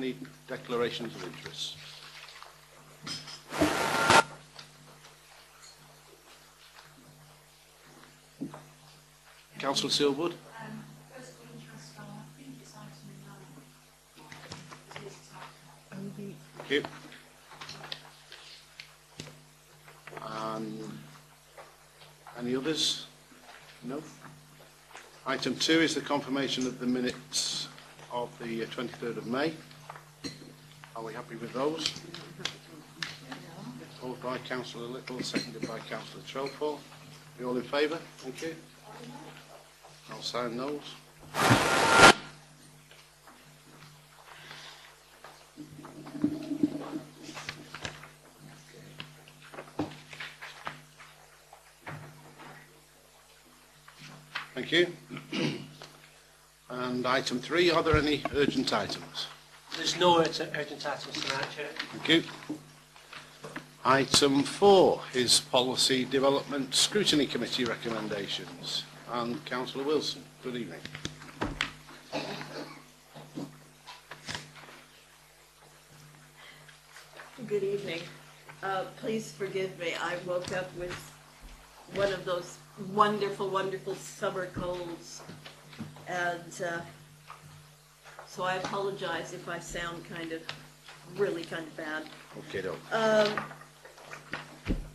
Any declarations of interest? Councillor Silwood. First interest on, I think it's item 9. Thank you. Any others? No. Item 2 is the confirmation of the minutes of the 23rd of May. Are we happy with those? Moved by Councillor Little, seconded by Councillor Trelfall. Are you all in favour? Thank you. I'll sign those. Thank you. And item 3, are there any urgent items? There's no urgent items tonight, Chair. Thank you. Item 4 is Policy Development Scrutiny Committee recommendations. And Councillor Wilson, good evening. Good evening. Please forgive me. I woke up with one of those wonderful, wonderful summer colds. And so I apologize if I sound really kind of bad. Okay, though.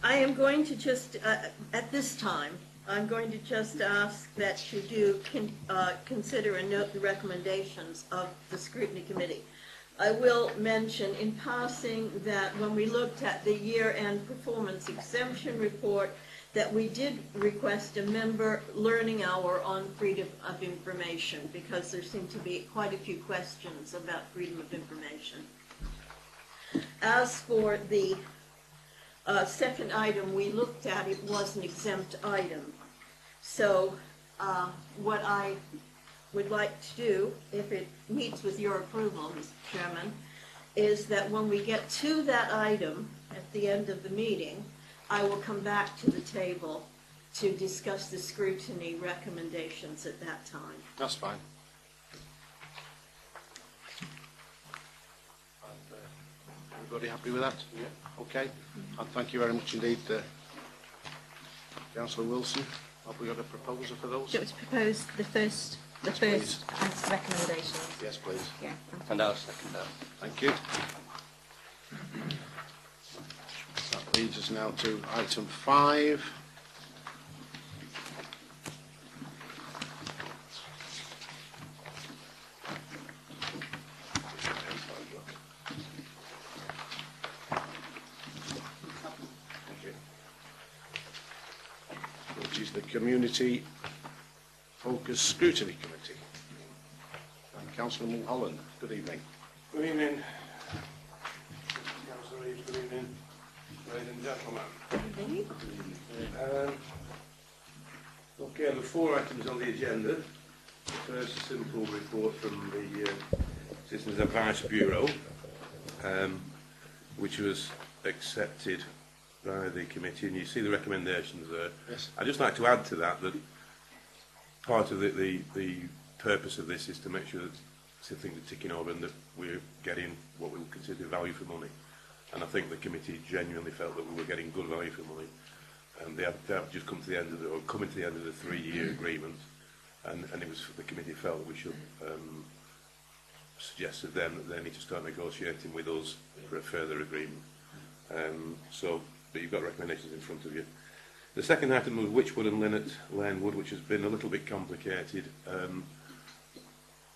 I am going to just, at this time, I'm going to just ask that you do consider and note the recommendations of the Scrutiny Committee. I will mention in passing that when we looked at the year-end performance exemption report, that we did request a member learning hour on freedom of information because there seemed to be quite a few questions about freedom of information. As for the second item we looked at, it was an exempt item. So what I would like to do, if it meets with your approval, Mr. Chairman, is that when we get to that item at the end of the meeting, I will come back to the table to discuss the scrutiny recommendations at that time. That's fine. Everybody happy with that? Yeah. Okay. And thank you very much indeed, Councillor Wilson. Have we got a proposal for those? Do you want to propose the first recommendation? Yes, please. Yeah. And I'll second that. Thank you. That leads us now to item 5. Which is the Community Focus Scrutiny Committee. And Councillor Mulholland, good evening. Good evening. Councillor Reeves, good evening, ladies and gentlemen. Okay, there are 4 items on the agenda. The first, a simple report from the Citizens Advice Bureau, which was accepted by the committee, and you see the recommendations there. Yes. I'd just like to add to that part of the purpose of this is to make sure that things are ticking over and that we're getting what we would consider value for money. And I think the committee genuinely felt that we were getting good value for money. And they have just come to the end of coming to the end of the 3-year agreement, and it was the committee felt that we should suggest to them that they need to start negotiating with us for a further agreement. But you've got recommendations in front of you. The second item was Wychwood and Linnet Lane Wood, which has been a little bit complicated.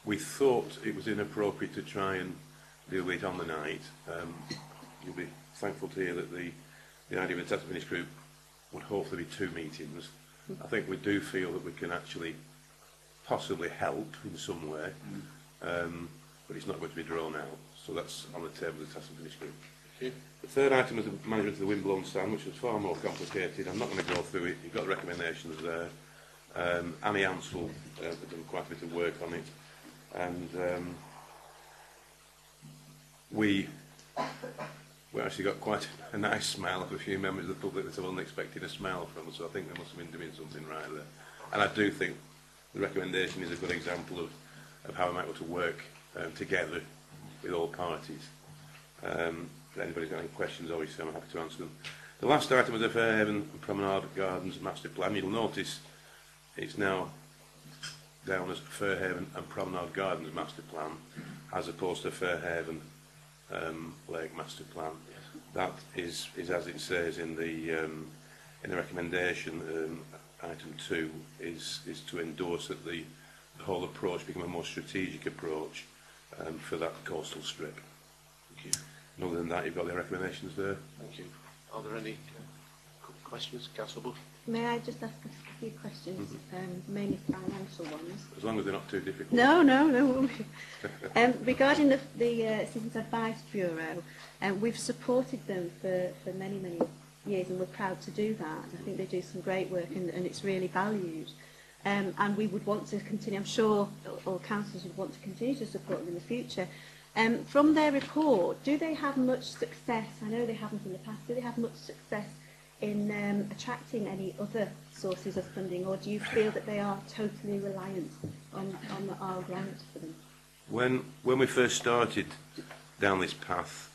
We thought it was inappropriate to try and deal with it on the night. You'll be thankful to hear that the idea of the Task Finish Group would hopefully be 2 meetings. I think we do feel that we can actually possibly help in some way, but it's not going to be drawn out. So that's on the table of the Task Finish Group. Thank you. The third item was the management of the windblown stand, which was far more complicated. I'm not going to go through it. You've got the recommendations there. Annie Ansell has done quite a bit of work on it. And we actually got quite a nice smell of a few members of the public that I wasn't expecting a smell from, so I think they must have been doing something right there. And I do think the recommendation is a good example of how we might want to work together with all parties. If anybody's got any questions, obviously I'm happy to answer them. The last item was the Fairhaven and Promenade Gardens Master Plan. You'll notice it's now down as Fairhaven and Promenade Gardens Master Plan, as opposed to Fairhaven Lake Master Plan. That is as it says in the recommendation. Item 2 is to endorse that the whole approach become a more strategic approach for that coastal strip. Thank you. And other than that, you've got the recommendations there. Thank you. Are there any questions, Councillor Bush? May I just ask a few questions, mainly financial ones? As long as they're not too difficult. No. Regarding the Citizens Advice Bureau, we've supported them for many years, and we're proud to do that. I think they do some great work, and it's really valued. And we would want to continue, I'm sure all councillors would want to continue to support them in the future. From their report, do they have much success? I know they haven't in the past. Do they have much success in attracting any other sources of funding, or do you feel that they are totally reliant on our grant for them? When we first started down this path,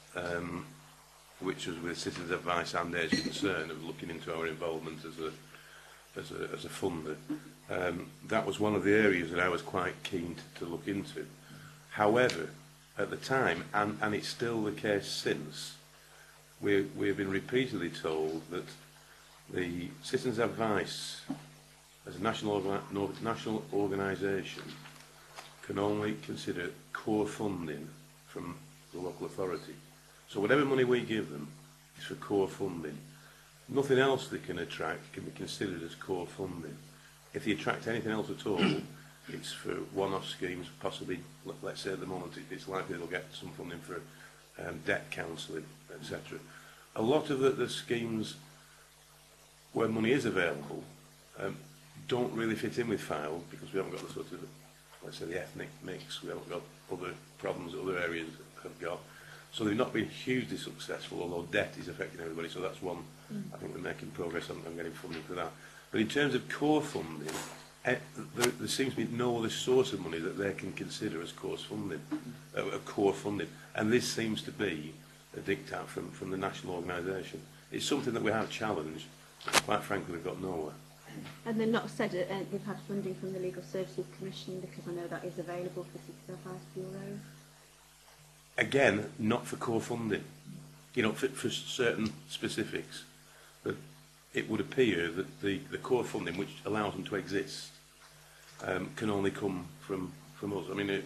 which was with Citizens Advice and Age Concern, of looking into our involvement as a funder, that was one of the areas that I was quite keen to look into. However, at the time, and it's still the case since, we've been repeatedly told that the Citizens Advice, as a national organisation, can only consider core funding from the local authority. So whatever money we give them is for core funding. Nothing else they can attract can be considered as core funding. If they attract anything else at all, it's for one-off schemes, possibly, let's say at the moment, it's likely they'll get some funding for debt counselling, etc. A lot of the schemes where money is available don't really fit in with FILE, because we haven't got the sort of, let's say, the ethnic mix. We haven't got other problems that other areas have got. So they've not been hugely successful, although debt is affecting everybody. So that's one, I think we're making progress on getting funding for that. But in terms of core funding, there seems to be no other source of money that they can consider as core funding. And this seems to be a diktat from the national organisation. It's something that we have challenged, but quite frankly we've got nowhere. And they've not said they've had funding from the Legal Services Commission, because I know that is available for Citizens Advice Bureau. Again, not for core funding, for certain specifics. But it would appear that the core funding, which allows them to exist, can only come from us. I mean,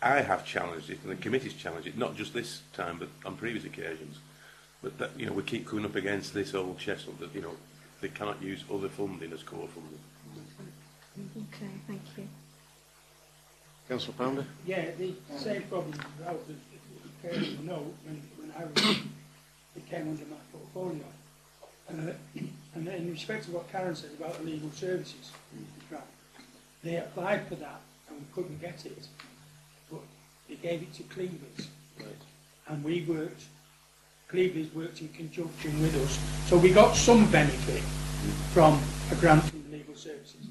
I have challenged it, and the committee's challenged it, not just this time, but on previous occasions. But that, we keep coming up against this old chestnut that they cannot use other funding as core funding. Okay, thank you. Councillor Pounder? Yeah, the same problem arose, as you know, when I was, it came under my portfolio. And in respect to what Karen said about the legal services, right, they applied for that and we couldn't get it, but they gave it to Cleavers. Right. And Cleavers worked in conjunction with us. So we got some benefit from a grant from the legal services.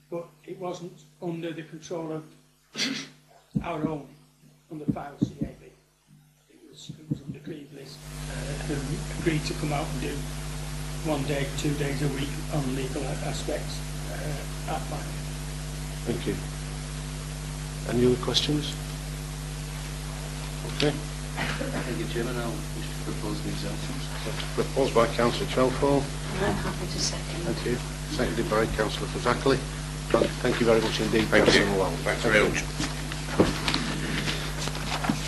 But it wasn't under the control of our own, under FILE CAB. It was under Cleavers, who agreed to come out and do 1 day, 2 days a week on legal aspects at FILE. Thank you. Any other questions? Okay. Thank you, Chairman. I'll wish to propose the exemptions. Proposed by Councillor Trelfall. I'm happy to second. Thank you. Seconded by Councillor Fazackley. Thank you very much indeed, Thank you. Councillor Malone. Thanks very much.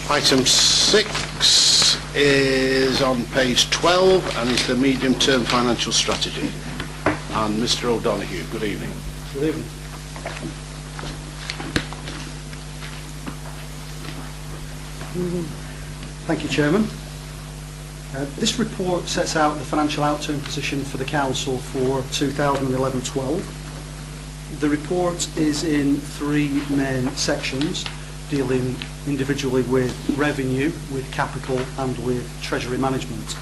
Item 6 is on page 12 and is the medium-term financial strategy. And Mr O'Donoghue, good evening. Good evening. Thank you, Chairman. This report sets out the financial outturn position for the Council for 2011-12. The report is in 3 main sections, dealing individually with revenue, with capital and with treasury management.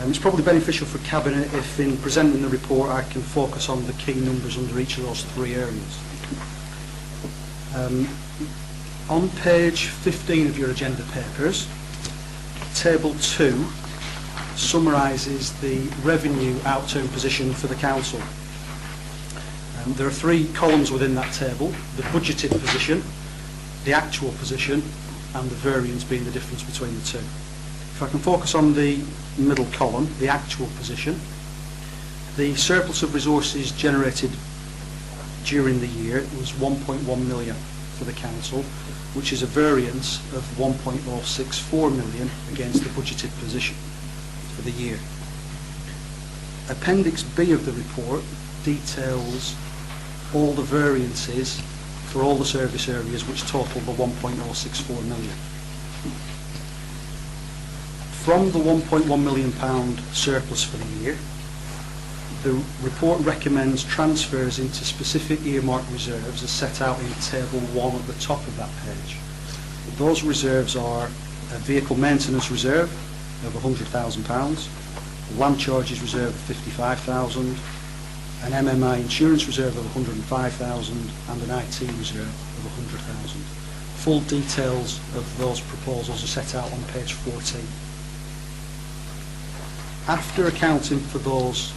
It's probably beneficial for Cabinet if in presenting the report I can focus on the key numbers under each of those 3 areas. On page 15 of your agenda papers, Table 2 summarises the revenue outturn position for the council. There are 3 columns within that table: the budgeted position, the actual position, and the variance being the difference between the two. If I can focus on the middle column, the actual position, the surplus of resources generated during the year was 1.1 million for the council, which is a variance of 1.064 million against the budgeted position for the year. Appendix B of the report details all the variances for all the service areas, which total the 1.064 million. From the £1.1 million surplus for the year, the report recommends transfers into specific earmarked reserves as set out in Table 1 at the top of that page. Those reserves are a vehicle maintenance reserve of £100,000, land charges reserve of £55,000, an MMI insurance reserve of £105,000 and an IT reserve of £100,000. Full details of those proposals are set out on page 14. After accounting for those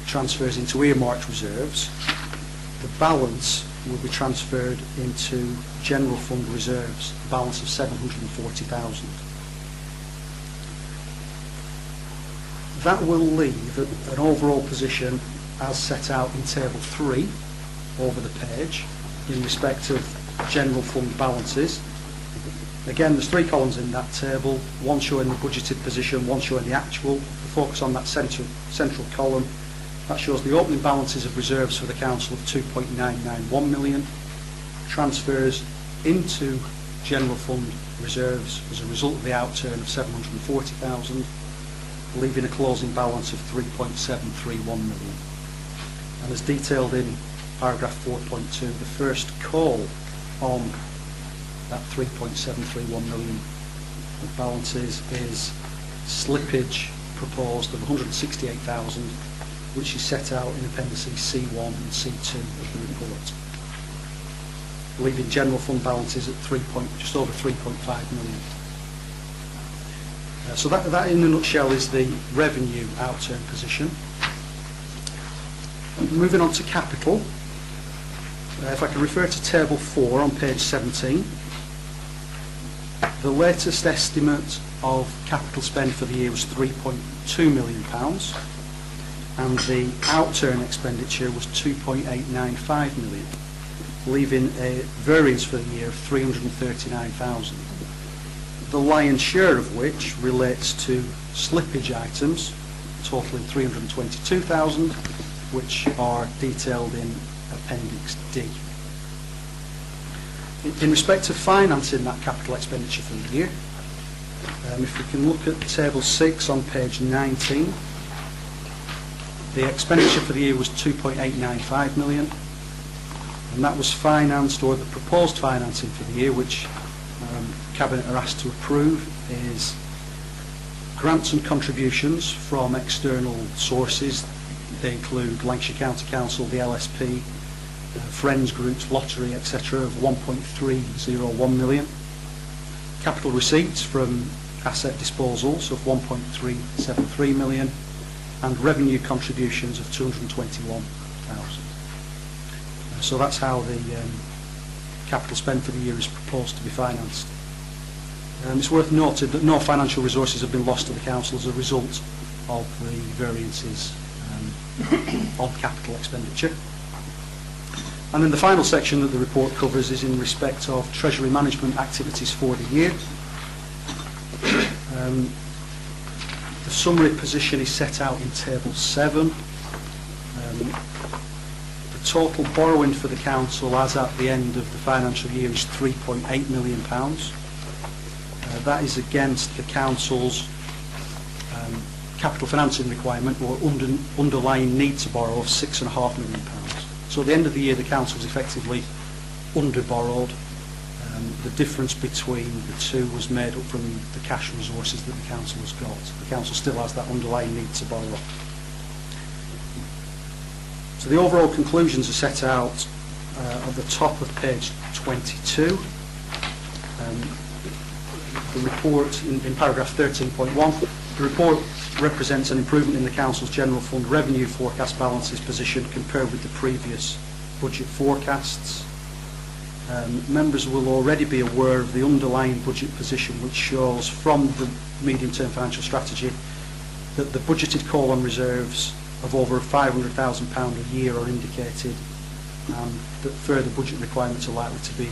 transfers into earmarked reserves, the balance will be transferred into general fund reserves, a balance of 740,000. That will leave an overall position as set out in Table 3 over the page in respect of general fund balances. Again, there's 3 columns in that table, one showing the budgeted position, one showing the actual. The focus on that central column, that shows the opening balances of reserves for the council of 2.991 million, transfers into general fund reserves as a result of the outturn of 740,000, leaving a closing balance of 3.731 million. And as detailed in paragraph 4.2, the first call on that 3.731 million of balances is slippage proposed of 168,000, which is set out in appendices C1 and C2 of the report, leaving general fund balances at just over 3.5 million. So that in a nutshell is the revenue outturn position. Moving on to capital, if I can refer to Table 4 on page 17, the latest estimate of capital spend for the year was £3.2 million, and the outturn expenditure was 2.895 million, leaving a variance for the year of 339,000. The lion's share of which relates to slippage items totaling 322,000, which are detailed in Appendix D. In respect to financing that capital expenditure for the year, if we can look at Table 6 on page 19, the expenditure for the year was 2.895 million, and that was financed, or the proposed financing for the year, which Cabinet are asked to approve, is grants and contributions from external sources. They include Lancashire County Council, the LSP, friends groups, lottery, etc. of 1.301 million. Capital receipts from asset disposals of 1.373 million, and revenue contributions of 221,000. So that's how the capital spend for the year is proposed to be financed. It's worth noting that no financial resources have been lost to the council as a result of the variances on capital expenditure. And then the final section that the report covers is in respect of treasury management activities for the year. The summary position is set out in Table 7. The total borrowing for the council as at the end of the financial year is £3.8 million. That is against the council's capital financing requirement, or underlying need to borrow, of £6.5 million. So at the end of the year, the council was effectively under-borrowed. The difference between the two was made up from the cash resources that the council has got. The council still has that underlying need to borrow. So the overall conclusions are set out at the top of page 22. The report, in paragraph 13.1, the report represents an improvement in the Council's general fund revenue forecast balances position compared with the previous budget forecasts. Members will already be aware of the underlying budget position, which shows from the medium-term financial strategy that the budgeted call on reserves of over £500,000 a year are indicated, and that further budget requirements are likely to be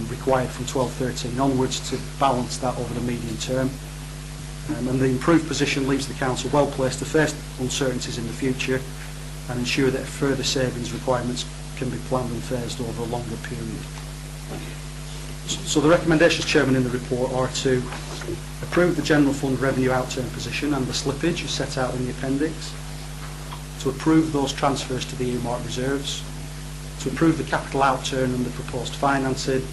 required from 12-13 onwards to balance that over the medium term. And the improved position leaves the Council well placed to face uncertainties in the future and ensure that further savings requirements can be planned and phased over a longer period. So the recommendations, Chairman, in the report are to approve the general fund revenue outturn position and the slippage as set out in the appendix, to approve those transfers to the earmarked reserves, to approve the capital outturn and the proposed financing,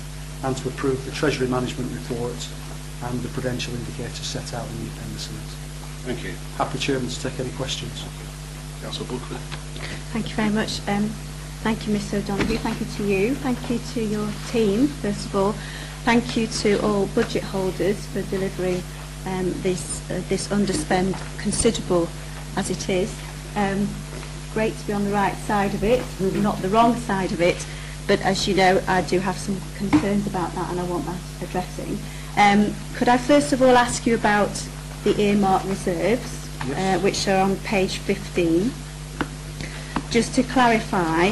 and to approve the Treasury Management Report and the prudential indicators set out in the appendices. Thank you. Happy, Chairman, to take any questions. Councillor Buckley. Thank you very much. Thank you, Mr O'Donoghue. Thank you to you. Thank you to your team, first of all. Thank you to all budget holders for delivering this underspend, considerable as it is. Great to be on the right side of it, not the wrong side of it, but as you know, I do have some concerns about that and I want that addressing. Could I first of all ask you about the earmarked reserves, Yes. which are on page 15, just to clarify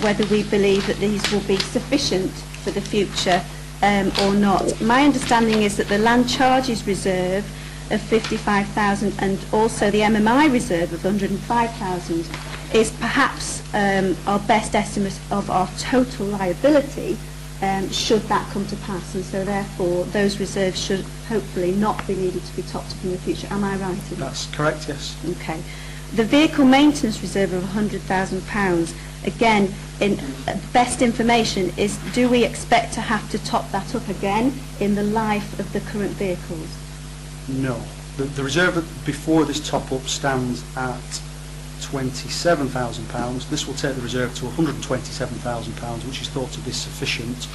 whether we believe that these will be sufficient for the future or not. My understanding is that the land charges reserve of 55,000 and also the MMI reserve of 105,000 is perhaps our best estimate of our total liability should that come to pass, and so therefore those reserves should hopefully not be needed to be topped up in the future. Am I right in that? That's correct, yes. Okay. The vehicle maintenance reserve of £100,000, again, in best information is, do we expect to have to top that up again in the life of the current vehicles? No. The reserve before this top-up stands at £27,000. This will take the reserve to £127,000, which is thought to be sufficient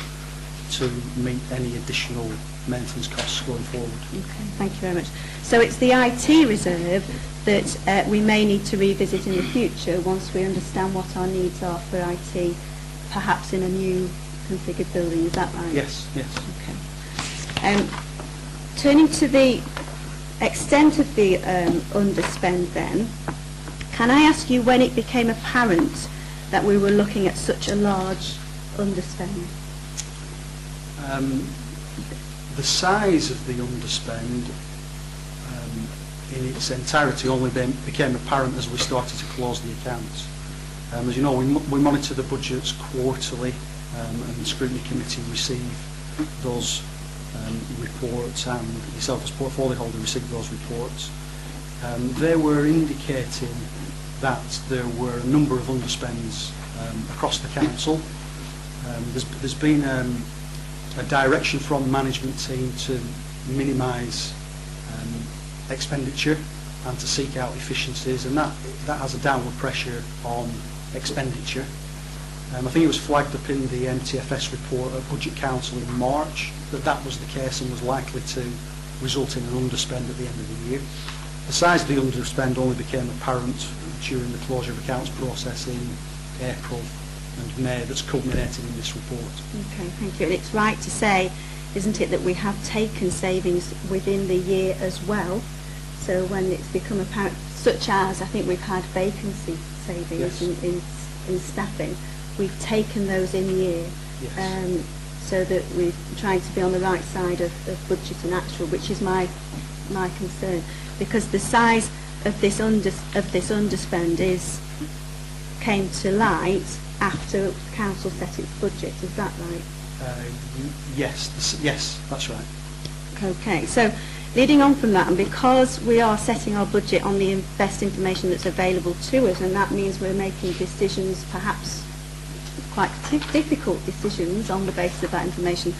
to meet any additional maintenance costs going forward. Okay, thank you very much. So it's the IT reserve that we may need to revisit in the future once we understand what our needs are for IT, perhaps in a new configured building, is that right? Yes, yes. Okay. Turning to the extent of the underspend then, can I ask you when it became apparent that we were looking at such a large underspend? The size of the underspend in its entirety only then became apparent as we started to close the accounts. As you know, we monitor the budgets quarterly, and the Scrutiny Committee receive those reports, and yourself as portfolio holder received those reports. They were indicating that there were a number of underspends across the council. There's been a direction from the management team to minimise expenditure and to seek out efficiencies, and that has a downward pressure on expenditure. I think it was flagged up in the MTFS report at Budget Council in March that was the case and was likely to result in an underspend at the end of the year. The size of the underspend only became apparent during the closure of accounts process in April and May that's culminated in this report. Okay, thank you. And it's right to say, isn't it, that we have taken savings within the year as well? So when it's become apparent, such as I think we've had vacancy savings Yes. in staffing, we've taken those in year. Yes. So that we're trying to be on the right side of budget and actual, which is my concern, because the size of this underspend came to light after the council set its budget. Is that right? Yes, that's right. Okay, so leading on from that, and because we are setting our budget on the best information that's available to us, and that means we're making decisions, perhaps quite difficult decisions on the basis of that information,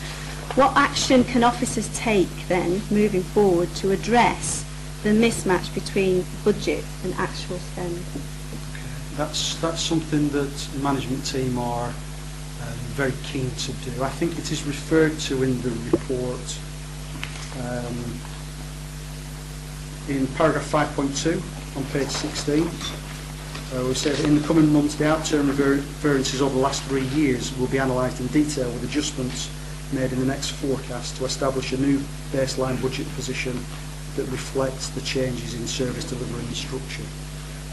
what action can officers take then, moving forward, to address the mismatch between budget and actual spend? That's something that the management team are very keen to do. I think it is referred to in the report in paragraph 5.2 on page 16. We said in the coming months the outturn variances over the last 3 years will be analysed in detail with adjustments made in the next forecast to establish a new baseline budget position that reflects the changes in service delivery and structure.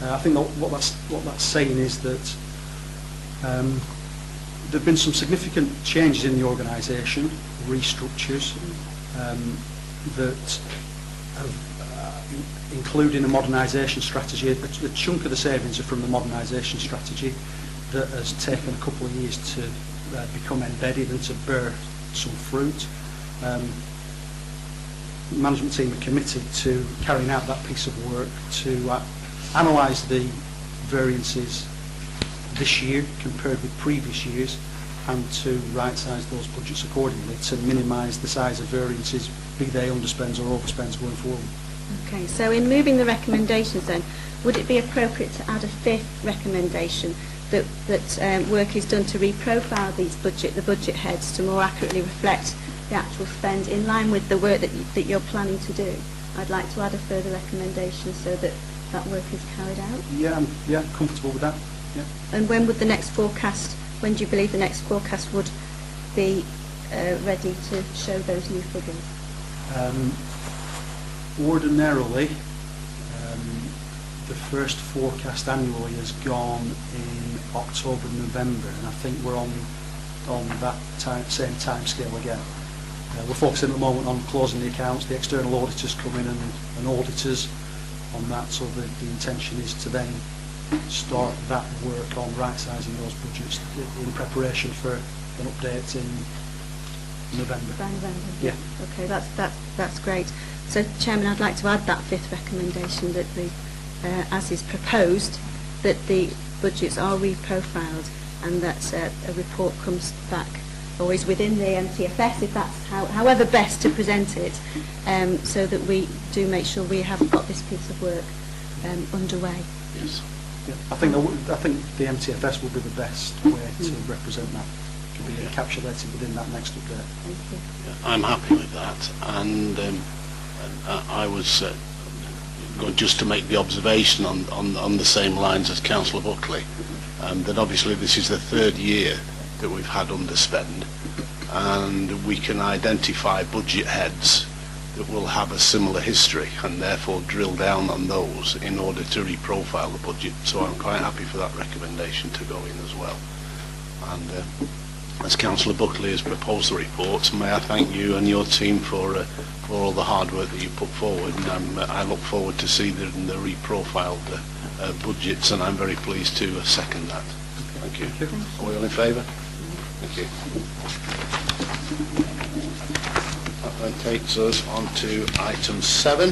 I think what that's saying is that there have been some significant changes in the organisation, restructures, that have, including a modernisation strategy. A chunk of the savings are from the modernisation strategy that has taken a couple of years to become embedded and to bear some fruit. The management team are committed to carrying out that piece of work to analyse the variances this year compared with previous years and to right-size those budgets accordingly to minimise the size of variances, be they underspends or overspends going forward. Okay, so in moving the recommendations then, would it be appropriate to add a fifth recommendation that work is done to reprofile the budget heads to more accurately reflect the actual spend in line with the work that you're planning to do? I'd like to add a further recommendation so that that work is carried out. Yeah, I'm comfortable with that. Yeah. And when would the next forecast, when do you believe the next forecast would be ready to show those new figures? Ordinarily, the first forecast annually has gone in October, November, and I think we're on that same time scale again. We're focusing at the moment on closing the accounts. The external auditors come in and auditors on that, so the intention is to then start that work on right-sizing those budgets in preparation for an update in November. Yeah. Okay, that's great. So, Chairman, I'd like to add that fifth recommendation that as is proposed, that the budgets are reprofiled and that a report comes back always within the MTFS, if that's however best to present it, so that we do make sure we have got this piece of work underway. Yes. Yeah, I think the MTFS will be the best way to represent that. To be encapsulated within that next update. Thank you. Yeah, I'm happy with that, and I was going just to make the observation on the same lines as Councillor Buckley, that obviously this is the third year that we've had underspend, and we can identify budget heads that will have a similar history and therefore drill down on those in order to reprofile the budget. So I'm quite happy for that recommendation to go in as well. And as Councillor Buckley has proposed the reports, may I thank you and your team for all the hard work that you put forward, and I look forward to see the reprofiled budgets, and I'm very pleased to second that. Thank you. Are we all in favour? Thank you. That then takes us on to item 7,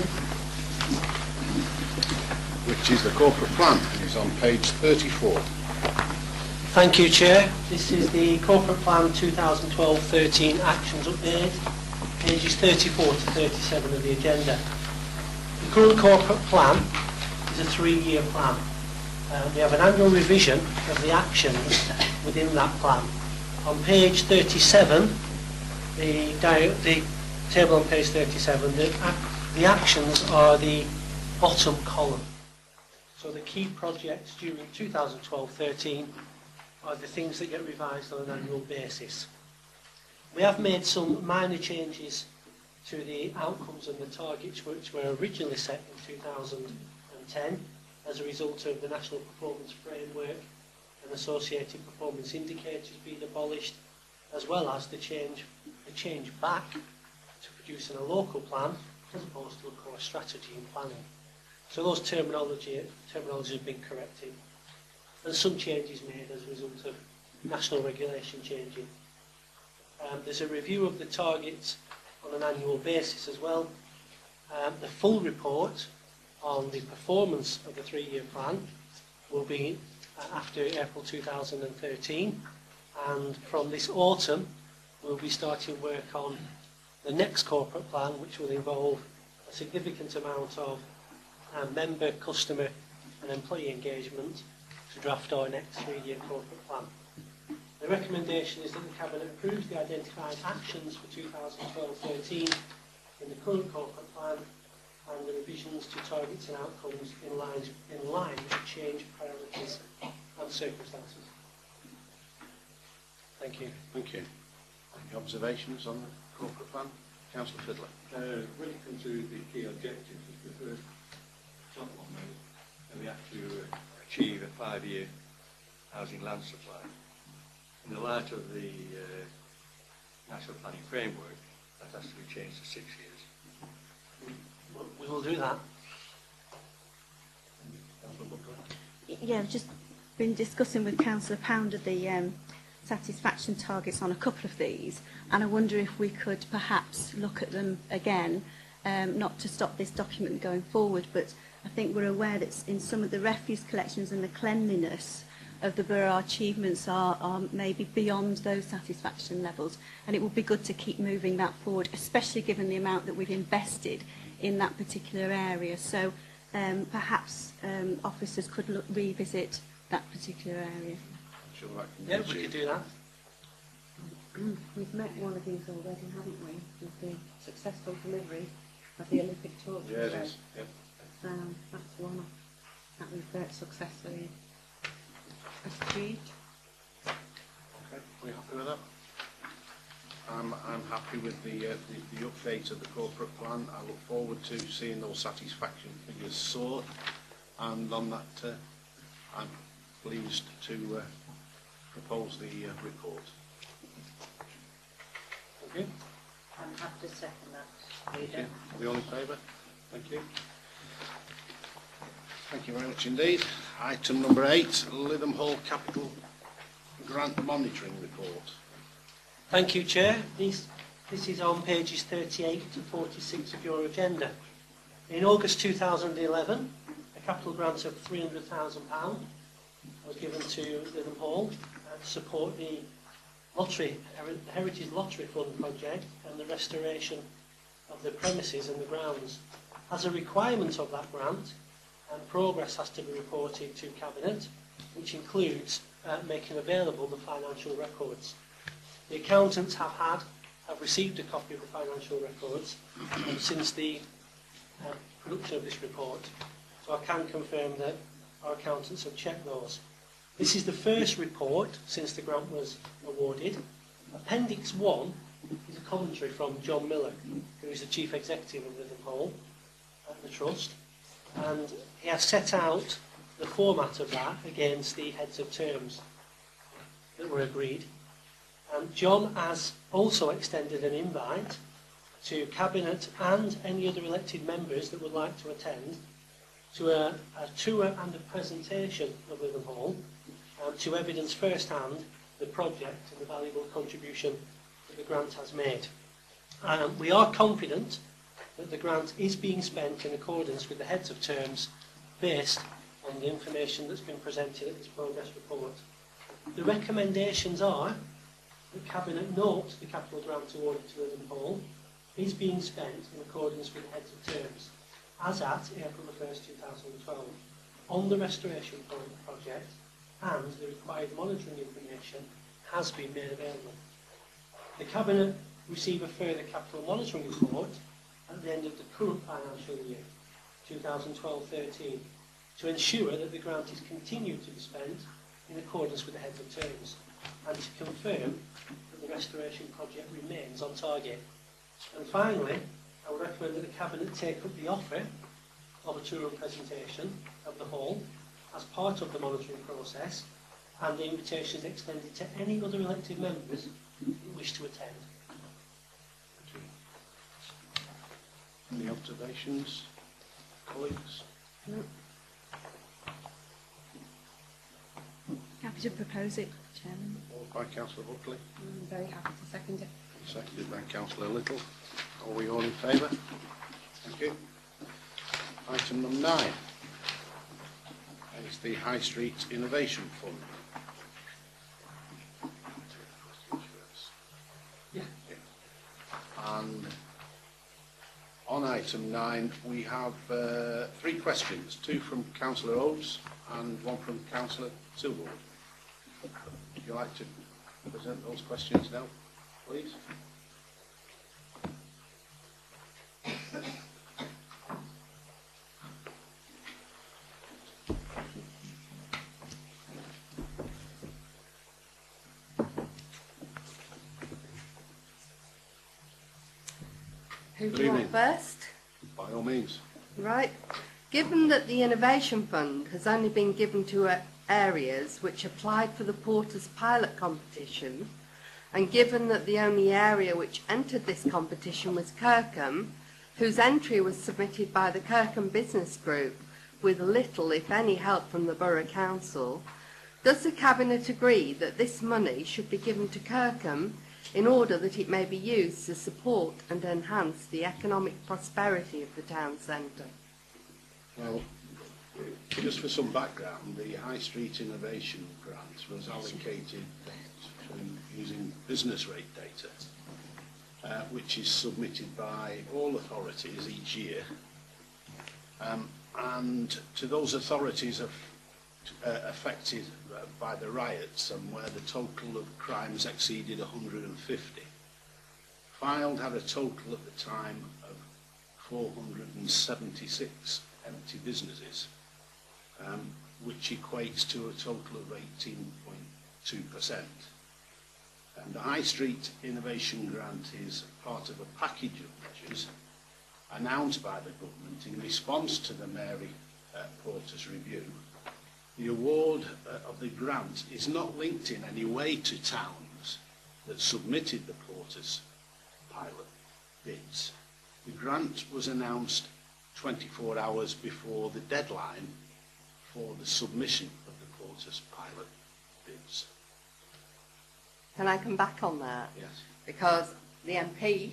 which is the corporate plan. It's on page 34. Thank you, Chair. This is the Corporate Plan 2012-13 Actions Update, pages 34 to 37 of the agenda. The current corporate plan is a 3-year plan. We have an annual revision of the actions within that plan. On page 37, the table on page 37, the actions are the bottom column. So the key projects during 2012-13 are the things that get revised on an annual basis. We have made some minor changes to the outcomes and the targets which were originally set in 2010 as a result of the National Performance Framework and associated performance indicators being abolished, as well as the change back to producing a local plan as opposed to a core strategy and planning. So those terminologies have been corrected, and some changes made as a result of national regulation changing. There's a review of the targets on an annual basis as well. The full report on the performance of the 3-year plan will be after April 2013, and from this autumn we'll be starting work on the next corporate plan, which will involve a significant amount of member, customer and employee engagement to draft our next 3-year corporate plan. The recommendation is that the Cabinet approves the identified actions for 2012-13 in the current corporate plan and the revisions to targets and outcomes in line with change priorities and circumstances. Thank you. Thank you. Any observations on the corporate plan? Councillor Fiddler. When it comes to the key objectives, is the first top one, and we have to achieve a 5-year housing land supply. In the light of the National Planning Framework, that has to be changed to 6 years. We will do that. Councillor Buckley. Yeah, I've just been discussing with Councillor Pounder the satisfaction targets on a couple of these, and I wonder if we could perhaps look at them again, not to stop this document going forward, but I think we're aware that in some of the refuse collections and the cleanliness of the borough, our achievements are maybe beyond those satisfaction levels, and it would be good to keep moving that forward, especially given the amount that we've invested in that particular area. So perhaps officers could revisit that particular area. I'm sure that can Yeah, be we could achieved. do that. We've met one of these already, haven't we? With the successful delivery of the Olympic torch. Yeah, it is. Yep. That's one that we've successfully achieved. Okay, we happy with that? I'm happy with the update of the corporate plan. I look forward to seeing those satisfaction figures soar, and on that I'm pleased to propose the report. Thank you. I'm happy to second that. Thank you. Are we all in favour? Thank you. Thank you very much indeed. Item number 8, Lytham Hall Capital Grant Monitoring Report. Thank you, Chair. This is on pages 38 to 46 of your agenda. In August 2011, a capital grant of £300,000 was given to Lytham Hall to support the Heritage Lottery Fund project and the restoration of the premises and the grounds. As a requirement of that grant, progress has to be reported to Cabinet, which includes making available the financial records. The accountants have received a copy of the financial records since the production of this report, so I can confirm that our accountants have checked those. This is the first report since the grant was awarded. Appendix 1 is a commentary from John Miller, who is the Chief Executive of Lytham Hall, the Trust, and he has set out the format of that against the heads of terms that were agreed. John has also extended an invite to Cabinet and any other elected members that would like to attend to a tour and a presentation of Lytham Hall to evidence firsthand the project and the valuable contribution that the grant has made. We are confident that the grant is being spent in accordance with the heads of terms based on the information that's been presented at this progress report. The recommendations are that Cabinet note the capital grant awarded to Lytham Hall is being spent in accordance with the heads of terms as at April 1st, 2012 on the restoration project, and the required monitoring information has been made available. The Cabinet receive a further capital monitoring report at the end of the current financial year, 2012-13, to ensure that the grant is continued to be spent in accordance with the heads of terms, and to confirm that the restoration project remains on target. And finally, I would recommend that the Cabinet take up the offer of a tour and presentation of the Hall as part of the monitoring process, and the invitation is extended to any other elected members who wish to attend. Any observations, colleagues? No. Happy to propose it, Chairman. Moved by Councillor Buckley, I'm very happy to second it. seconded by Councillor Little. Are we all in favour? Thank you. Item number 9 is the High Street Innovation Fund. Yeah. And on item 9 we have 3 questions, 2 from Councillor Oates and 1 from Councillor Silverwood. Would you like to present those questions now, please? Who Good do you want evening. first? By all means. Right. Given that the Innovation Fund has only been given to areas which applied for the Porters pilot competition, and given that the only area which entered this competition was Kirkham, whose entry was submitted by the Kirkham Business Group with little, if any, help from the Borough Council, does the Cabinet agree that this money should be given to Kirkham in order that it may be used to support and enhance the economic prosperity of the town centre? Well, just for some background, the High Street Innovation Grant was allocated using business rate data, which is submitted by all authorities each year. And to those authorities affected by the riots and where the total of crimes exceeded 150, filed had a total at the time of 476 empty businesses, which equates to a total of 18.2%. And the High Street Innovation Grant is part of a package of measures announced by the government in response to the Mary Porter's review. The award of the grant is not linked in any way to towns that submitted the Porter's pilot bids. The grant was announced 24 hours before the deadline for the submission of the Porter's pilot bids. Can I come back on that? Yes. Because the MP,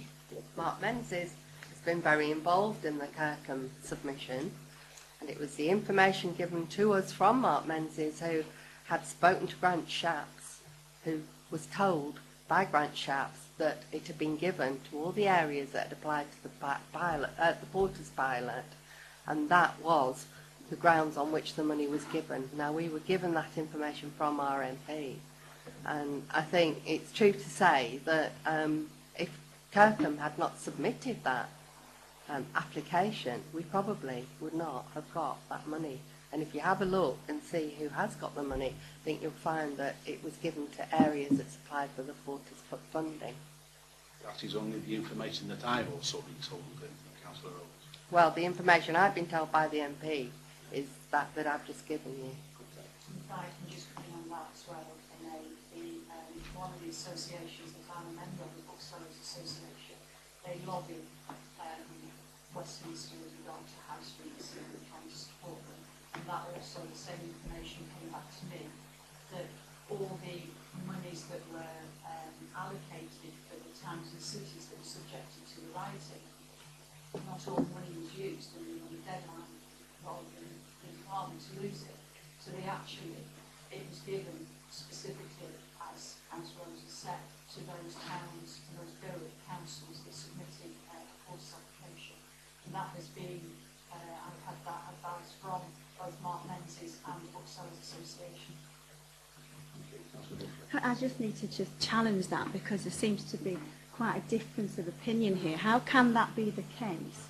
Mark Menzies, has been very involved in the Kirkham submission, and it was the information given to us from Mark Menzies, who had spoken to Grant Shapps, who was told by Grant Shapps that it had been given to all the areas that had applied to the Porter's pilot, and that was the grounds on which the money was given. Now, we were given that information from our MP, and I think it's true to say that if Kirkham had not submitted that application, we probably would not have got that money. And if you have a look and see who has got the money, I think you'll find that it was given to areas that applied for the Porters funding. That is only the information that I've also been told, Councillor Rose. Well, the information I've been told by the MP is that I've just given you. If I can just come in on that as well, one of the associations that I'm a member of, the Booksellers Association, they lobby Westminster with regard to High Street, so we're trying to support them. And that also, the same information came back to me, that all the monies that were allocated for the towns and cities that were subjected to the rioting, not all money was used, and the deadline rather than the department to lose it. So they actually, it was given specifically, as Councillor Rose has said, to those towns and those borough councils that submitted a course application. And that has been, I've had that advice from both Mark Menzies and the Booksellers Association. I just need to just challenge that, because there seems to be quite a difference of opinion here. How can that be the case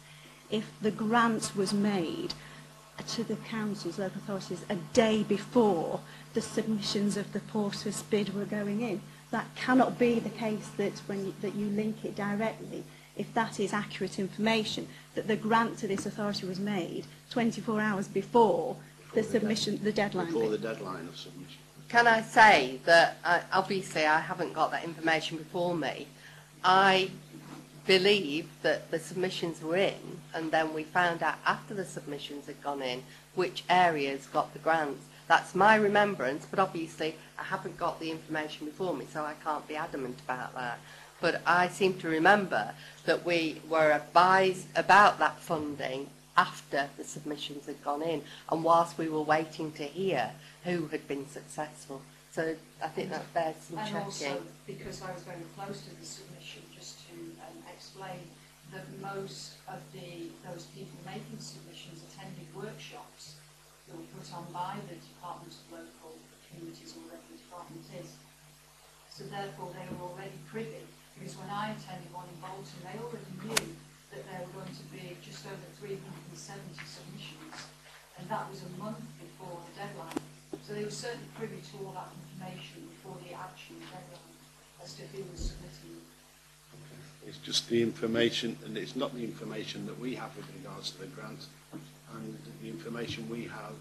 if the grant was made to the councils, local authorities, a day before the submissions of the Porter's bid were going in? That cannot be the case, that that you link it directly, if that is accurate information, that the grant to this authority was made 24 hours before the submission, the deadline. Before the deadline of submission. Can I say that, obviously I haven't got that information before me. I believe that the submissions were in, and then we found out after the submissions had gone in which areas got the grants. That's my remembrance, but obviously I haven't got the information before me, so I can't be adamant about that. But I seem to remember that we were advised about that funding after the submissions had gone in, and whilst we were waiting to hear who had been successful. So I think that bears some checking. And also, because I was very close to the submission, just to explain that most of those people making submissions attended workshops that were put on by the Department of Local Communities, or whatever the department is. So therefore they were already privy, because when I attended one in Bolton, they already knew that there were going to be just over 370 submissions, and that was a month before the deadline. So they were certainly privy to all that information before the actual deadline as to who was submitting. It's just the information, and it's not the information that we have with regards to the grant. And the information we have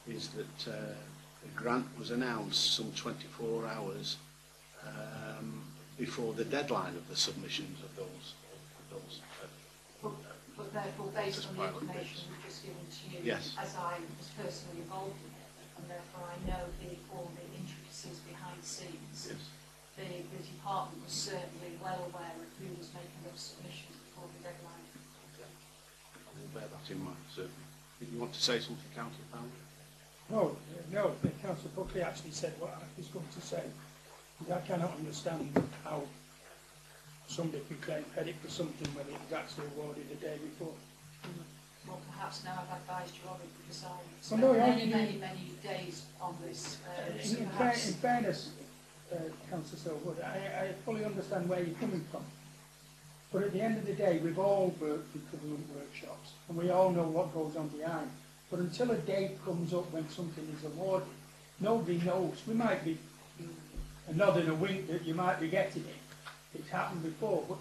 is that the grant was announced some 24 hours before the deadline of the submissions of those. But therefore, based on the pilot information bids. we've just given to you, Yes. as I was personally involved in it, and therefore I know all the intricacies behind the scenes, Yes. the department was certainly well aware of who was making those submissions before the deadline. I will bear that in mind, certainly. Did you want to say something, Councillor Fowler? No, Councillor Buckley actually said what I was going to say. I cannot understand how somebody can claim credit for something when it was actually awarded the day before. Well, perhaps now I've advised you of it because I Well, no, spent many days on this. So In perhaps fairness, Councillor Silverwood, I fully understand where you're coming from. But at the end of the day, we've all worked in government workshops, and we all know what goes on behind. But until a date comes up when something is awarded, nobody knows. We might be a nod and a wink that you might be getting it. It's happened before, but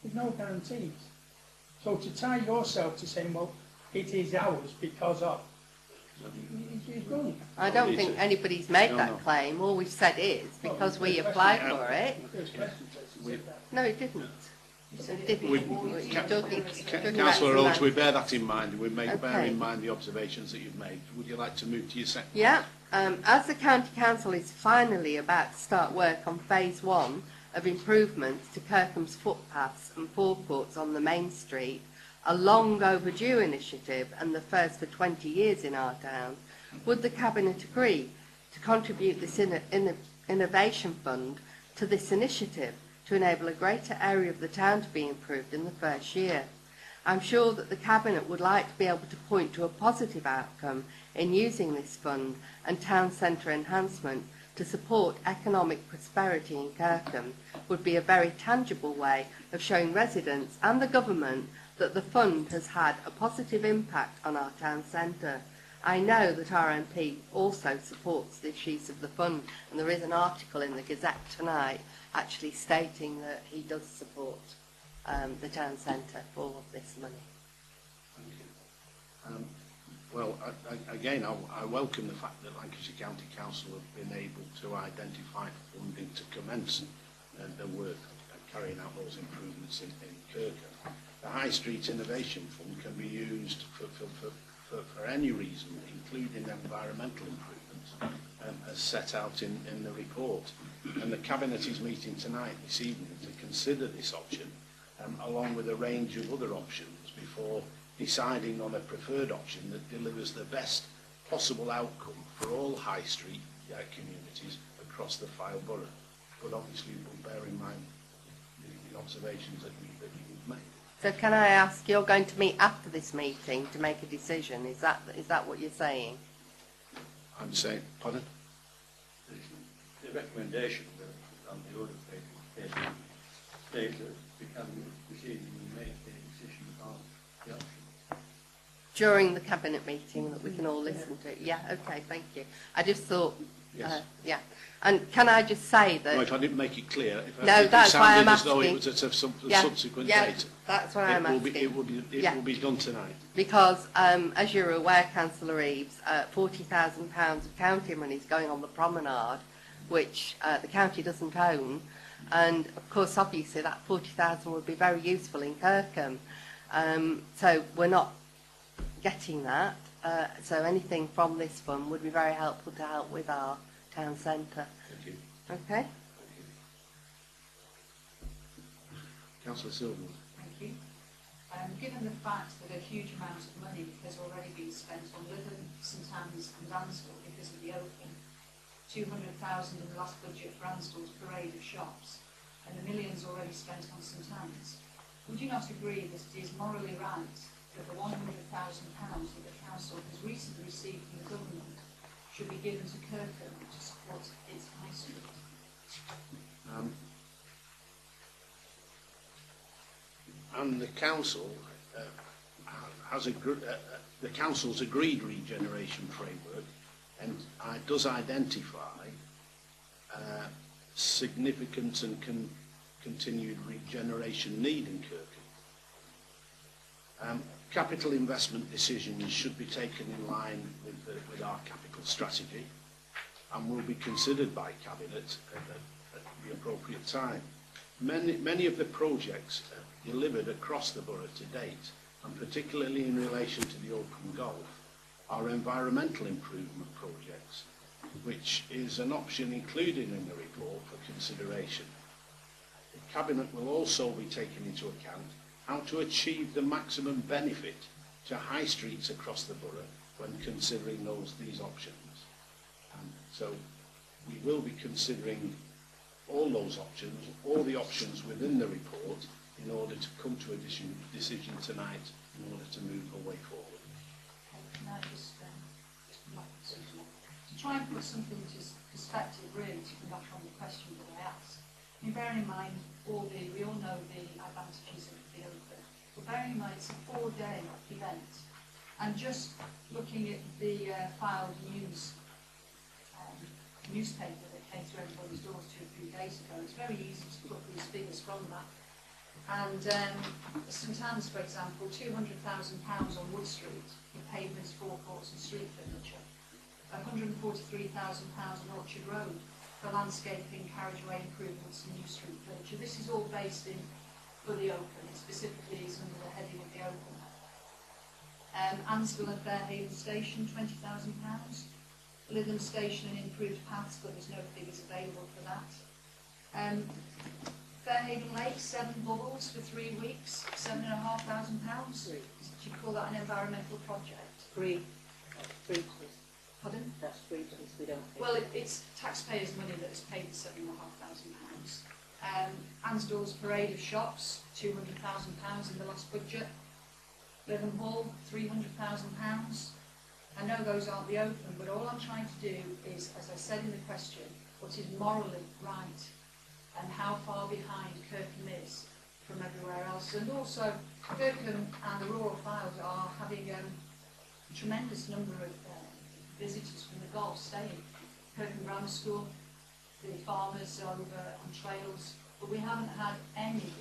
there's no guarantees. So to tie yourself to saying, well, it is ours because of, it's brilliant. I don't think anybody's made No, that no. claim. All we've said is, because we applied for it. No, it didn't. It didn't. You're talking about Councillor Rhodes, semantics. we bear that in mind. We bear Okay. in mind the observations that you've made. Would you like to move to your second? Yeah, as the County Council is finally about to start work on phase 1 of improvements to Kirkham's footpaths and forecourts on the main street, a long overdue initiative and the first for 20 years in our town, would the Cabinet agree to contribute this innovation fund to this initiative to enable a greater area of the town to be improved in the first year? I'm sure that the Cabinet would like to be able to point to a positive outcome in using this fund and town centre enhancement to support economic prosperity in Kirkham would be a very tangible way of showing residents and the government that the fund has had a positive impact on our town centre. I know that our MP also supports this use of the fund, and there is an article in the Gazette tonight actually stating that he does support the town centre for this money. Thank you. Well, again, I welcome the fact that Lancashire County Council have been able to identify funding to commence the work of carrying out those improvements in Kirkham. The High Street Innovation Fund can be used for any reason, including environmental improvements, as set out in the report. And the Cabinet is meeting tonight, this evening, to consider this option, along with a range of other options, before deciding on a preferred option that delivers the best possible outcome for all High Street communities across the Fylde Borough. But obviously we'll bear in mind the observations that you've made. So can I ask, you're going to meet after this meeting to make a decision? Is that what you're saying? I'm saying, pardon? The recommendation on the order paper states that the Cabinet this evening will make a decision on the option. During the Cabinet meeting that we can all listen to? Yeah, okay, thank you. I just thought, Yes. yeah. And can I just say that... No, if I didn't make it clear, if No, it that's why I'm sounded as though it asking. was at a Yeah, subsequent yeah, date, that's what I'm asking. it will be done tonight. Because, as you're aware, Councillor Eaves, £40,000 of county money is going on the promenade, which the county doesn't own. And, of course, obviously, that 40,000 would be very useful in Kirkham. So we're not getting that. So anything from this fund would be very helpful to help with our town centre. Thank you. Okay? Councillor Silverwood. Thank you. Given the fact that a huge amount of money has already been spent on Lytham, St Anne's and Ansdell because of the Open, 200,000 in the last budget for Ansdell's parade of shops, and the millions already spent on St Anne's, would you not agree that it is morally right that the £100,000 that the Council has recently received from the government should be given to Kirkham to support its high street? And the council the council's agreed regeneration framework and does identify significant and continued regeneration need in Kirkham. Capital investment decisions should be taken in line with our capital strategy and will be considered by Cabinet at the appropriate time. Many of the projects delivered across the borough to date, and particularly in relation to the Open Golf, are environmental improvement projects, which is an option included in the report for consideration. The Cabinet will also be taking into account how to achieve the maximum benefit to high streets across the borough when considering these options. So we will be considering all those options, all the options within the report, in order to come to a decision tonight in order to move away forward. Can I just to try and put something into perspective, really, to come back on the question that I asked. I mean, bearing in mind we all know the advantages of the Open, but bearing in mind it's a 4-day event, and just looking at the filed newspaper that came to everybody's doors 2 or 3 days ago, it's very easy to put these figures from that. And St Anne's, for example, £200,000 on Wood Street for pavements, forecourts and street furniture. £143,000 on Orchard Road for landscaping, carriageway improvements and new street furniture. This is all based in for the Open. It specifically is under the heading of the Open. Ansville and Fairhaven Station, £20,000. Lytham Station and improved paths, but there's no figures available for that. Fairhaven Lake, 7 bubbles for 3 weeks, £7,500. Do you call that an environmental project? Free. Pardon? That's free, because we don't pay. Well, it's taxpayers' money that has paid the £7,500. Ansdell's Parade of Shops, £200,000 in the last budget. Lytham Hall, £300,000. I know those aren't the Open, but all I'm trying to do is, as I said in the question, what is morally right and how far behind Kirkham is from everywhere else. And also, Kirkham and the Rural Files are having a tremendous number of visitors from the Gulf staying. Kirkham Grammar School, the farmers over on trails, but we haven't had any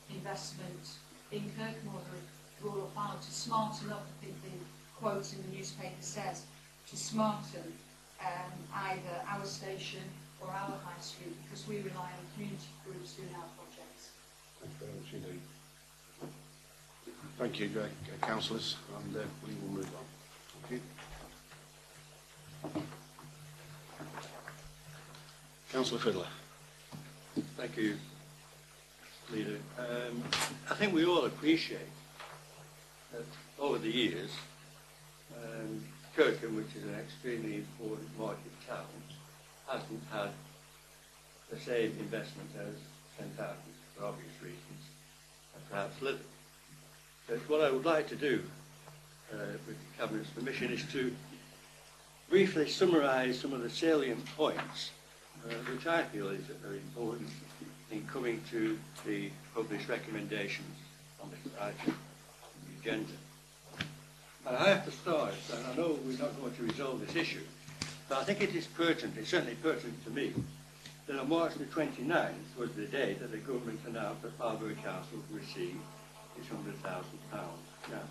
investment in Kirkham or the Rural File to smarten up, I think the quote in the newspaper says, to smarten either our station or our high street, because we rely on community groups doing our projects. Thank you very much indeed. Thank you, councillors, and we will move on. Thank you. Councillor Fiddler. Thank you, Leader. I think we all appreciate that over the years, Kirkham, which is an extremely important market town, hasn't had the same investment as St Anne's, for obvious reasons, and perhaps Lytham. But what I would like to do, with the Cabinet's permission, is to briefly summarise some of the salient points which I feel is very important in coming to the published recommendations on this item on the agenda. And I have to start, and I know we're not going to resolve this issue, but I think it is pertinent, it's certainly pertinent to me, that on March the 29th was the day that the government announced that Parbury Council would receive its £100,000 grant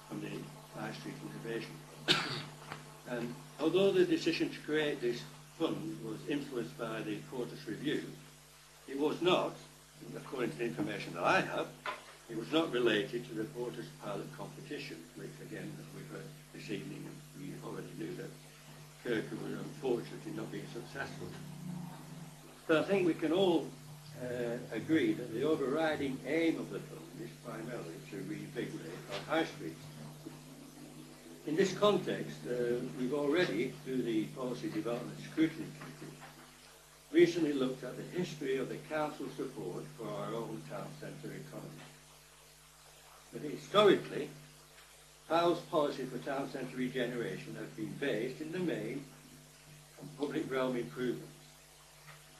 from the High Street Innovation Fund. And although the decision to create this fund was influenced by the Porter's Review, it was not, according to the information that I have, it was not related to the Porter's pilot competition, which again, as we've heard this evening, we already knew that Kirkham was unfortunately not being successful. So I think we can all agree that the overriding aim of the fund is primarily to reinvigorate our high streets. In this context, we've already, through the Policy Development Scrutiny Committee, recently looked at the history of the Council's support for our own town centre economy. But historically, Powell's policy for town centre regeneration has been based, in the main, on public realm improvements.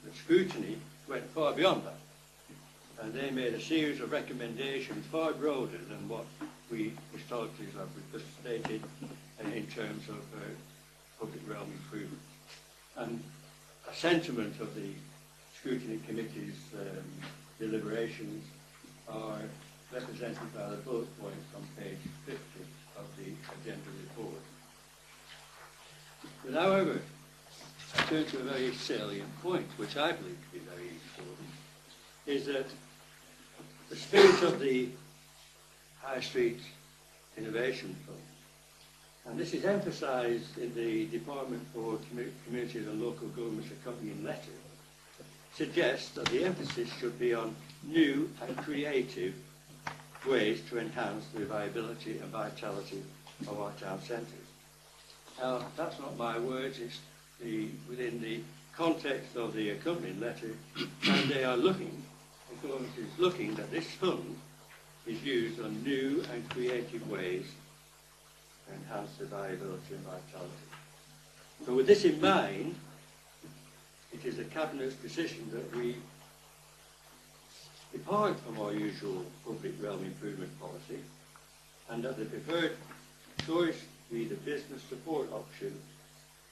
the scrutiny went far beyond that. And they made a series of recommendations far broader than what we historically have just stated in terms of public realm improvement. And a sentiment of the scrutiny committee's deliberations are represented by the bullet points on page 50 of the agenda report. But however, I turn to a very salient point, which I believe to be very important, is that the spirit of the High Street Innovation Fund, and this is emphasised in the Department for Communities and Local Government's accompanying letter, suggests that the emphasis should be on new and creative ways to enhance the viability and vitality of our town centres. Now, that's not my words, it's within the context of the accompanying letter, and they are looking, the government is looking that this fund is used on new and creative ways to enhance the viability and vitality. So with this in mind, it is the Cabinet's decision that we depart from our usual public realm improvement policy, and that the preferred choice be the business support option,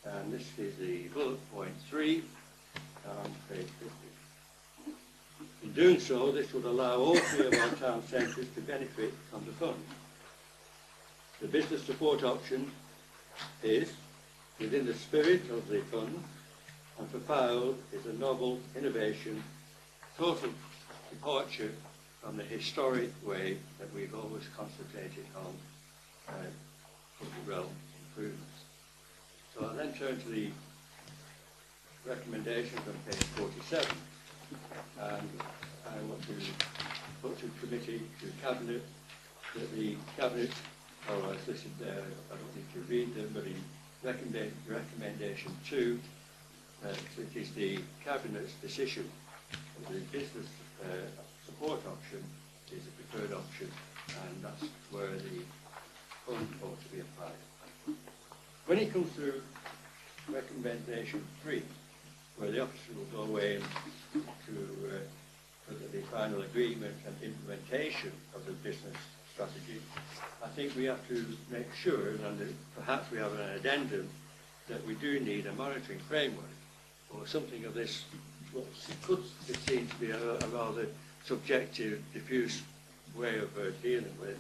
and this is the bullet point 3 on page 50. In doing so, this would allow all 3 of our town centres to benefit from the fund. The business support option is within the spirit of the fund, and for Fowle is a novel innovation, total departure from the historic way that we've always concentrated on public realm improvements. So I then turn to the recommendations on page 47, and I want to put to committee, to Cabinet, that the Cabinet, as listed there, I don't need to read them, but in recommendation 2, it is the Cabinet's decision that the business support option is the preferred option, and that's where the fund ought to be applied. When it comes to recommendation 3, where the officer will go away to the final agreement and implementation of the business strategy, I think we have to make sure, and perhaps we have an addendum, that we do need a monitoring framework or something of this, what could be seen to be a rather subjective, diffuse way of dealing with.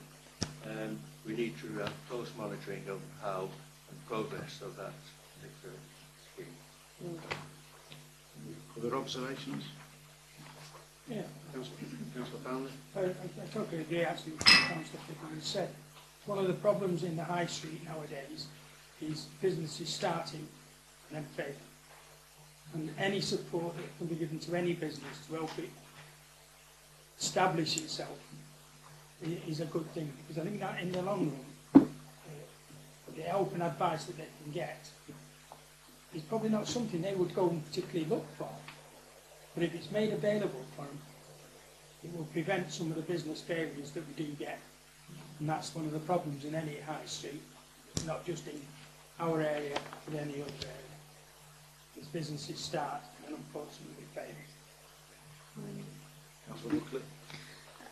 We need to have close monitoring of how and progress of that particular scheme. Other observations? Yeah. Councillor Fowler? I totally agree actually with what Councillor Pickering said. One of the problems in the high street nowadays is businesses starting and then failing. And any support that can be given to any business to help it establish itself is a good thing, because I think that in the long run, the help and advice that they can get is probably not something they would go and particularly look for. But if it's made available for them, it will prevent some of the business failures that we do get. And that's one of the problems in any high street, not just in our area, but any other area. As businesses start and unfortunately fail. Councillor Buckley?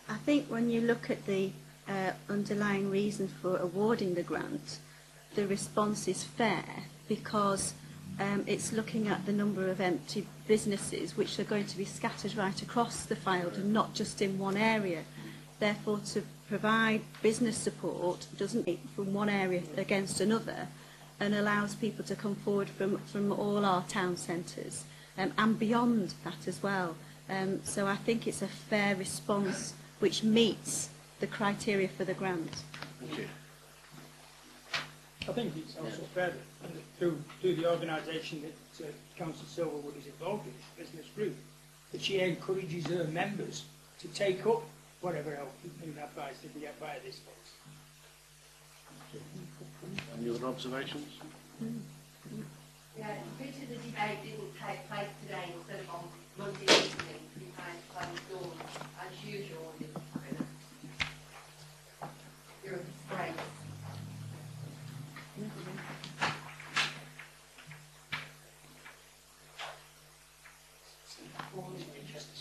I think when you look at the underlying reason for awarding the grant, the response is fair, because it's looking at the number of empty businesses which are going to be scattered right across the Fylde and not just in one area. Therefore, to provide business support doesn't mean from one area against another, and allows people to come forward from all our town centres and beyond that as well. So I think it's a fair response which meets the criteria for the grant. Thank you. I think it's also fair that through the organisation that Councillor Silverwood is involved in, Business Group, that she encourages her members to take up whatever help and advice they can get via this place. Any other observations? Yeah, due to the debate didn't take place today instead of on Monday evening behind closed doors, as usual in this cabinet. You're a disgrace.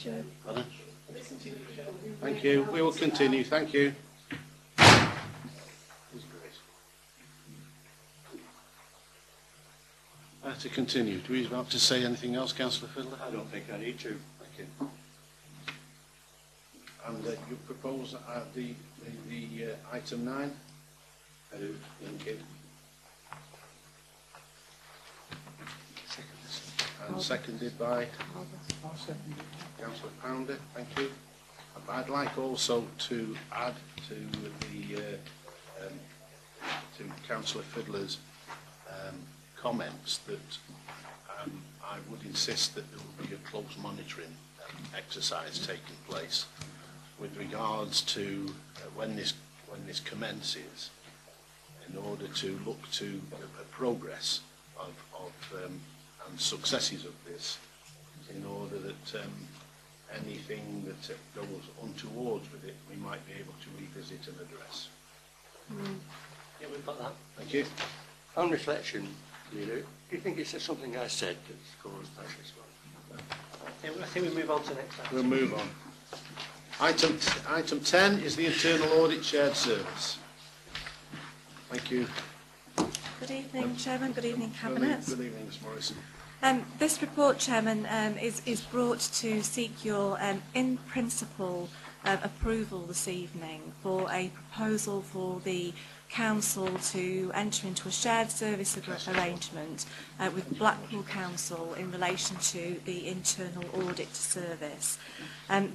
Sure. Pardon? Thank you. We will continue. Thank you. To continue, do we want to say anything else, Councillor Fiddler? I don't think I need to. Thank you. And you propose the item 9? I do. Thank you. And seconded by Councillor Pounder. Thank you. I'd like also to add to to Councillor Fiddler's comments that I would insist that there will be a close monitoring exercise taking place with regards to when this commences, in order to look to the progress of and successes of this, in order that anything that goes untoward with it, we might be able to revisit and address. Yeah, we've got that. Thank you. On reflection, Leader, do you think it's something I said that's caused that response? Yeah, I think we move on to the next item. We'll move on. Item 10 is the internal audit shared service. Thank you. Good evening, Chairman. Good evening, Cabinet. Good evening, Ms Morrison. This report, Chairman, is brought to seek your in principle approval this evening for a proposal for the Council to enter into a shared service arrangement with Blackpool Council in relation to the internal audit service.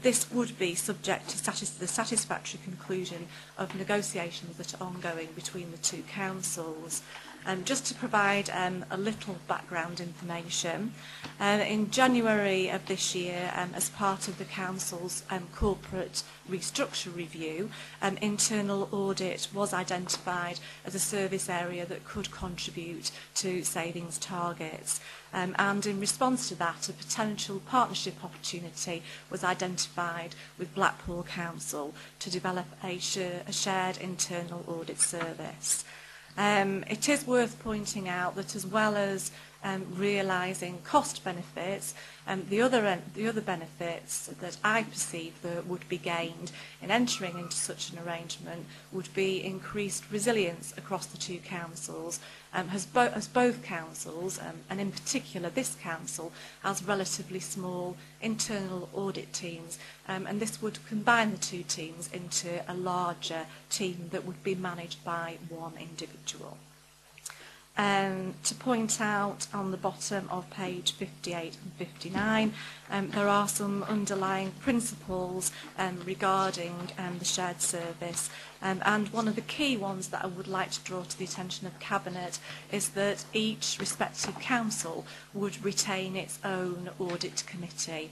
This would be subject to the satisfactory conclusion of negotiations that are ongoing between the two councils. Just to provide a little background information, in January of this year, as part of the Council's corporate restructure review, internal audit was identified as a service area that could contribute to savings targets. And in response to that, a potential partnership opportunity was identified with Blackpool Council to develop a shared internal audit service. It is worth pointing out that as well as realising cost benefits, the other benefits that I perceive that would be gained in entering into such an arrangement would be increased resilience across the two councils, as both councils, and in particular this council, has relatively small internal audit teams, and this would combine the two teams into a larger team that would be managed by one individual. To point out on the bottom of page 58 and 59, there are some underlying principles regarding the shared service, and one of the key ones that I would like to draw to the attention of Cabinet is that each respective council would retain its own audit committee.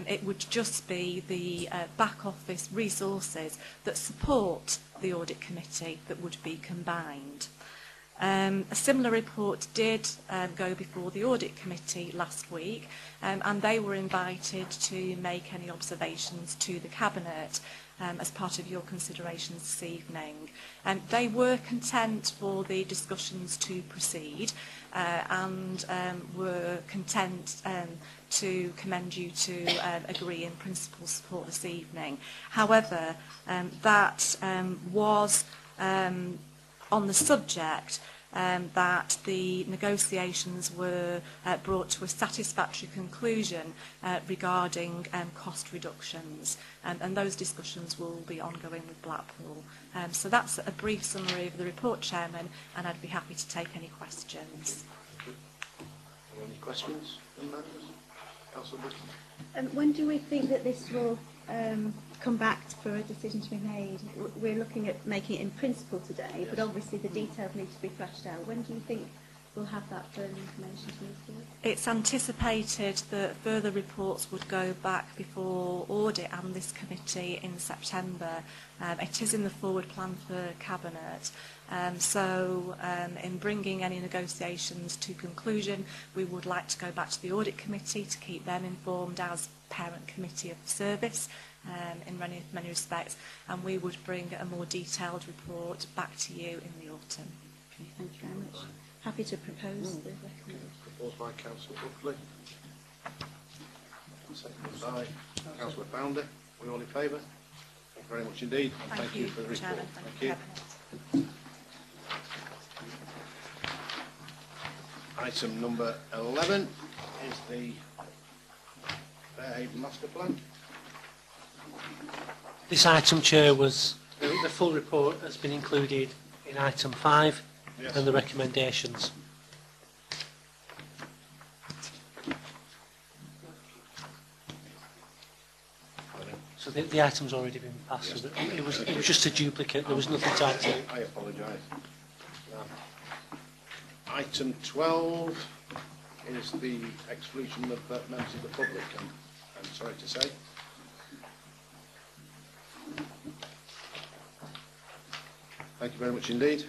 It would just be the back office resources that support the audit committee that would be combined. A similar report did go before the Audit Committee last week, and they were invited to make any observations to the Cabinet as part of your considerations this evening. They were content for the discussions to proceed and were content to commend you to agree in principle support this evening. However, that was on the subject that the negotiations were brought to a satisfactory conclusion regarding cost reductions, and those discussions will be ongoing with Blackpool. So that's a brief summary of the report, Chairman, and I'd be happy to take any questions. Any questions from members? Councillor Britton. When do we think that this will come back for a decision to be made? We're looking at making it in principle today, but obviously the details need to be fleshed out. When do you think we'll have that further information to move forward? It's anticipated that further reports would go back before Audit and this committee in September. It is in the forward plan for Cabinet. In bringing any negotiations to conclusion, we would like to go back to the Audit Committee to keep them informed as parent committee of the service in many respects, and we would bring a more detailed report back to you in the autumn. Okay, thank you very much. Happy to propose the recommendation. Proposed by Councillor Buckley. Seconded by Councillor Founder. We all in favour? Thank you very much indeed. And Thank you, for the report. Chairman. Thank you. Cabinet. Item number 11 is the Fairhaven Master Plan. This item, Chair, was the full report has been included in item 5 Yes. and the recommendations. So the item's already been passed. Yes. So it was just a duplicate. There was nothing to add to it. I apologise. Item 12 is the exclusion of members of the public, I'm sorry to say. Thank you very much indeed.